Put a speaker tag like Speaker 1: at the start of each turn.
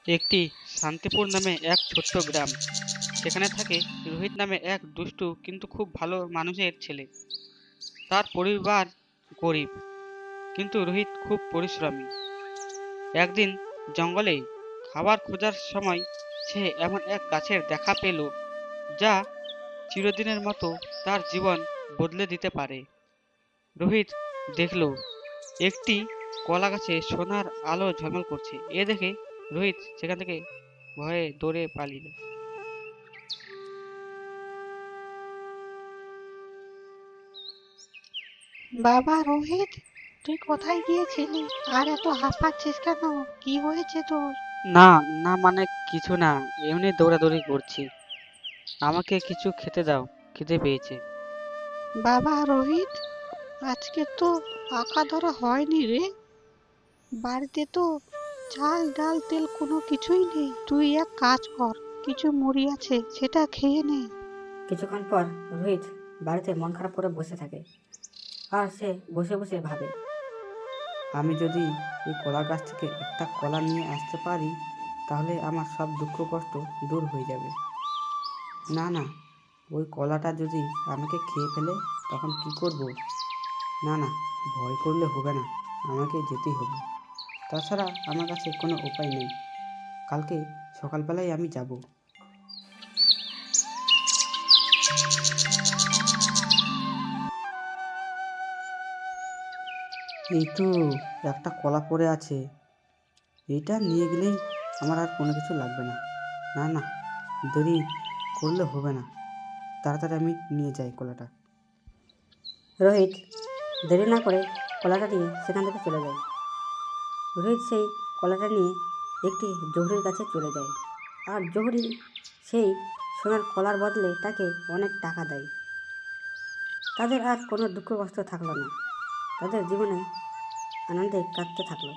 Speaker 1: একটি শান্তিপুর নামে এক ছোট্ট গ্রাম। সেখানে থাকে রোহিত নামে এক দুষ্টু কিন্তু খুব ভালো মানুষের ছেলে। তার পরিবার গরিব, কিন্তু রোহিত খুব পরিশ্রমী। একদিন জঙ্গলে খাবার খোঁজার সময় সে এমন এক গাছের দেখা পেল যা চিরদিনের মতো তার জীবন বদলে দিতে পারে। রোহিত দেখল একটি কলা গাছে সোনার আলো ঝলমল করছে। এ দেখে রোহিত সেখান থেকে ভয়ে দৌড়ে পালিয়ে।
Speaker 2: বাবা রোহিত, তুই কোথায় গিয়েছিলি? আর এত হাঁপাচ্ছিস কেন? কি হয়েছে তোর?
Speaker 1: না, না মানে কিছু না, এমনি দৌড়াদৌড়ি করছি। আমাকে কিছু খেতে দাও, খিদে পেয়েছে।
Speaker 2: বাবা রোহিত, আজকে তো পাকা ধরা হয়নি রে। বাড়িতে তো চাল ডাল তেল কোনো কিছুই নেই। তুই এক কাজ কর, কিছু মুড়ি আছে সেটা খেয়ে নে।
Speaker 3: কিছুক্ষণ পর রোহিত বাড়িতে মন খারাপ করে বসে থাকে। আর সে বসে বসে ভাবে, আমি যদি এই কলা গাছ থেকে একটা কলা নিয়ে আসতে পারি তাহলে আমার সব দুঃখ কষ্ট দূর হয়ে যাবে। না না, ওই কলাটা যদি আমাকে খেয়ে ফেলে তখন কি করব? না না, ভয় করলে হবে না, আমাকে যেতেই হবে। তাছাড়া আমার কাছে কোনো উপায় নেই। কালকে সকালবেলায় আমি যাব। এই তো একটা কলা পড়ে আছে, এইটা নিয়ে গেলেই আমার আর কোনো কিছু লাগবে না। না না, দেরি করলে হবে না, তাড়াতাড়ি আমি নিয়ে যাই কলাটা। রোহিত দেরি না করে কলাটা নিয়ে সেখান থেকে চলে যায়। রোহিত সেই কলাটা নিয়ে একটি জহুরির কাছে চলে যায়। আর জহুরি সেই সোনার কলার বদলে তাকে অনেক টাকা দেয়। তাদের আর কোনো দুঃখ কষ্ট থাকলো না, তাদের জীবনে আনন্দে কাটতে থাকলো।